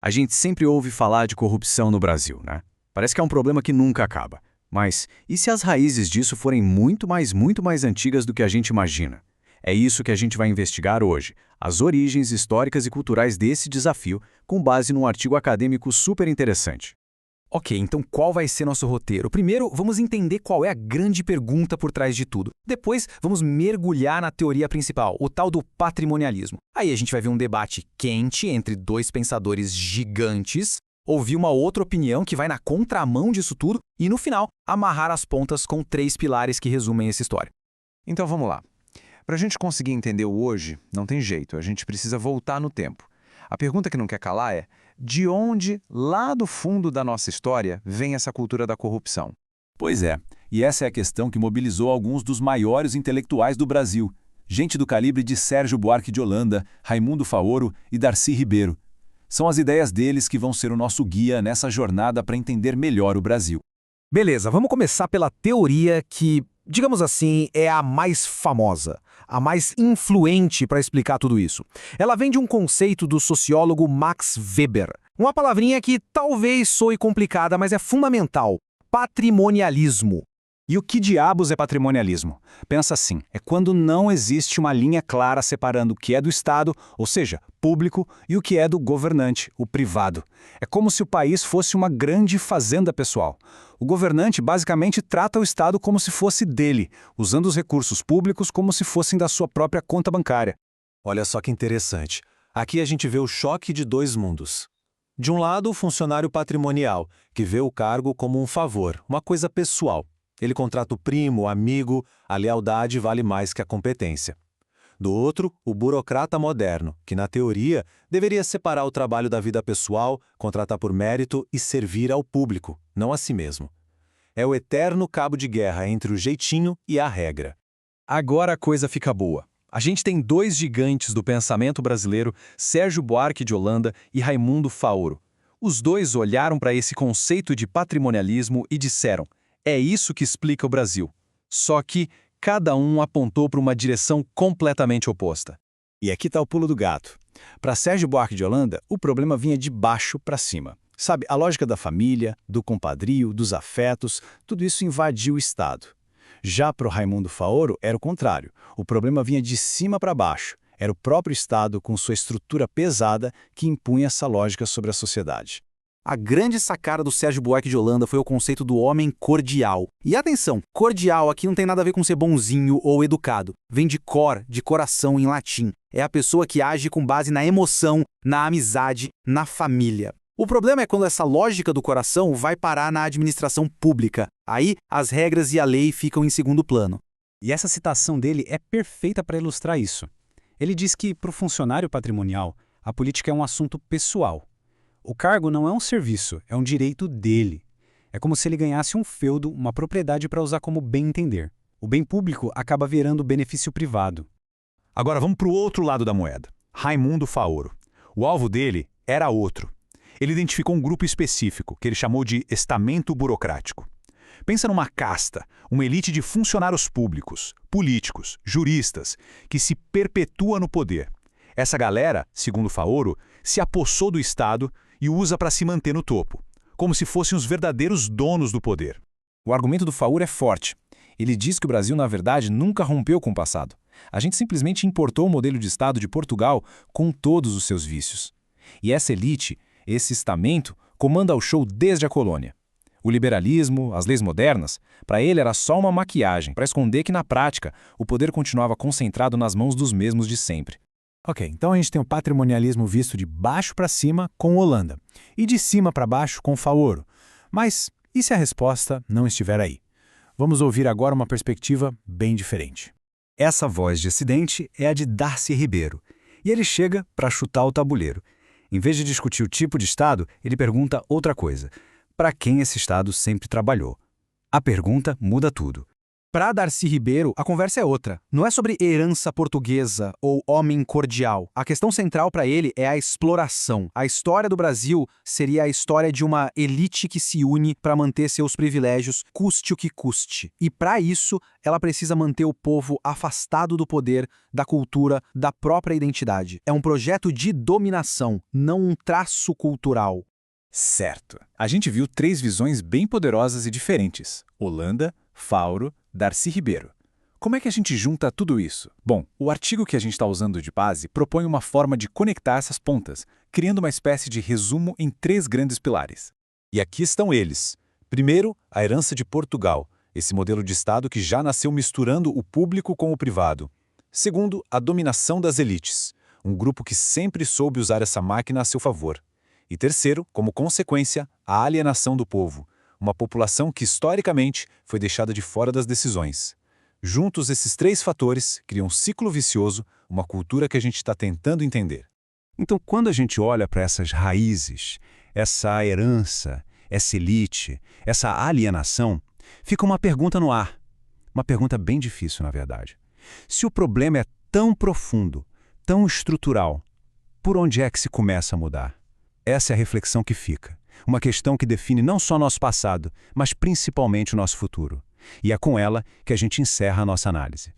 A gente sempre ouve falar de corrupção no Brasil, né? Parece que é um problema que nunca acaba. Mas e se as raízes disso forem muito mais antigas do que a gente imagina? É isso que a gente vai investigar hoje, as origens históricas e culturais desse desafio, com base num artigo acadêmico super interessante. Ok, então qual vai ser nosso roteiro? Primeiro, vamos entender qual é a grande pergunta por trás de tudo. Depois, vamos mergulhar na teoria principal, o tal do patrimonialismo. Aí a gente vai ver um debate quente entre dois pensadores gigantes, ouvir uma outra opinião que vai na contramão disso tudo e, no final, amarrar as pontas com 3 pilares que resumem essa história. Então vamos lá. Para a gente conseguir entender o hoje, não tem jeito, a gente precisa voltar no tempo. A pergunta que não quer calar é: de onde, lá do fundo da nossa história, vem essa cultura da corrupção? Pois é, e essa é a questão que mobilizou alguns dos maiores intelectuais do Brasil. Gente do calibre de Sérgio Buarque de Holanda, Raimundo Faoro e Darcy Ribeiro. São as ideias deles que vão ser o nosso guia nessa jornada para entender melhor o Brasil. Beleza, vamos começar pela teoria que, digamos assim, é a mais famosa, a mais influente para explicar tudo isso. Ela vem de um conceito do sociólogo Max Weber. Uma palavrinha que talvez soe complicada, mas é fundamental: patrimonialismo. E o que diabos é patrimonialismo? Pensa assim, é quando não existe uma linha clara separando o que é do Estado, ou seja, público, e o que é do governante, o privado. É como se o país fosse uma grande fazenda pessoal. O governante basicamente trata o Estado como se fosse dele, usando os recursos públicos como se fossem da sua própria conta bancária. Olha só que interessante. Aqui a gente vê o choque de dois mundos. De um lado, o funcionário patrimonial, que vê o cargo como um favor, uma coisa pessoal. Ele contrata o primo, o amigo, a lealdade vale mais que a competência. Do outro, o burocrata moderno, que na teoria deveria separar o trabalho da vida pessoal, contratar por mérito e servir ao público, não a si mesmo. É o eterno cabo de guerra entre o jeitinho e a regra. Agora a coisa fica boa. A gente tem 2 gigantes do pensamento brasileiro, Sérgio Buarque de Holanda e Raimundo Faoro. Os dois olharam para esse conceito de patrimonialismo e disseram: é isso que explica o Brasil. Só que cada um apontou para uma direção completamente oposta. E aqui está o pulo do gato. Para Sérgio Buarque de Holanda, o problema vinha de baixo para cima. Sabe, a lógica da família, do compadrio, dos afetos, tudo isso invadiu o Estado. Já para o Raimundo Faoro era o contrário. O problema vinha de cima para baixo. Era o próprio Estado, com sua estrutura pesada, que impunha essa lógica sobre a sociedade. A grande sacada do Sérgio Buarque de Holanda foi o conceito do homem cordial. E atenção, cordial aqui não tem nada a ver com ser bonzinho ou educado. Vem de cor, de coração em latim. É a pessoa que age com base na emoção, na amizade, na família. O problema é quando essa lógica do coração vai parar na administração pública. Aí, as regras e a lei ficam em segundo plano. E essa citação dele é perfeita para ilustrar isso. Ele diz que, para o funcionário patrimonial, a política é um assunto pessoal. O cargo não é um serviço, é um direito dele. É como se ele ganhasse um feudo, uma propriedade para usar como bem entender. O bem público acaba virando benefício privado. Agora vamos para o outro lado da moeda. Raimundo Faoro. O alvo dele era outro. Ele identificou um grupo específico, que ele chamou de estamento burocrático. Pensa numa casta, uma elite de funcionários públicos, políticos, juristas, que se perpetua no poder. Essa galera, segundo Faoro, se apossou do Estado e o usa para se manter no topo, como se fossem os verdadeiros donos do poder. O argumento do Faoro é forte. Ele diz que o Brasil, na verdade, nunca rompeu com o passado. A gente simplesmente importou o modelo de Estado de Portugal com todos os seus vícios. E essa elite, esse estamento, comanda o show desde a colônia. O liberalismo, as leis modernas, para ele era só uma maquiagem para esconder que, na prática, o poder continuava concentrado nas mãos dos mesmos de sempre. Ok, então a gente tem o patrimonialismo visto de baixo para cima com Holanda e de cima para baixo com Faoro. Mas e se a resposta não estiver aí? Vamos ouvir agora uma perspectiva bem diferente. Essa voz dissidente é a de Darcy Ribeiro, e ele chega para chutar o tabuleiro. Em vez de discutir o tipo de Estado, ele pergunta outra coisa: para quem esse Estado sempre trabalhou? A pergunta muda tudo. Para Darcy Ribeiro, a conversa é outra. Não é sobre herança portuguesa ou homem cordial. A questão central para ele é a exploração. A história do Brasil seria a história de uma elite que se une para manter seus privilégios, custe o que custe. E para isso, ela precisa manter o povo afastado do poder, da cultura, da própria identidade. É um projeto de dominação, não um traço cultural. Certo. A gente viu 3 visões bem poderosas e diferentes: Holanda, Fauro, Darcy Ribeiro. Como é que a gente junta tudo isso? Bom, o artigo que a gente está usando de base propõe uma forma de conectar essas pontas, criando uma espécie de resumo em 3 grandes pilares. E aqui estão eles. Primeiro, a herança de Portugal, esse modelo de Estado que já nasceu misturando o público com o privado. Segundo, a dominação das elites, um grupo que sempre soube usar essa máquina a seu favor. E terceiro, como consequência, a alienação do povo, uma população que historicamente foi deixada de fora das decisões. Juntos, esses 3 fatores criam um ciclo vicioso, uma cultura que a gente está tentando entender. Então, quando a gente olha para essas raízes, essa herança, essa elite, essa alienação, fica uma pergunta no ar. Uma pergunta bem difícil, na verdade. Se o problema é tão profundo, tão estrutural, por onde é que se começa a mudar? Essa é a reflexão que fica. Uma questão que define não só nosso passado, mas principalmente o nosso futuro. E é com ela que a gente encerra a nossa análise.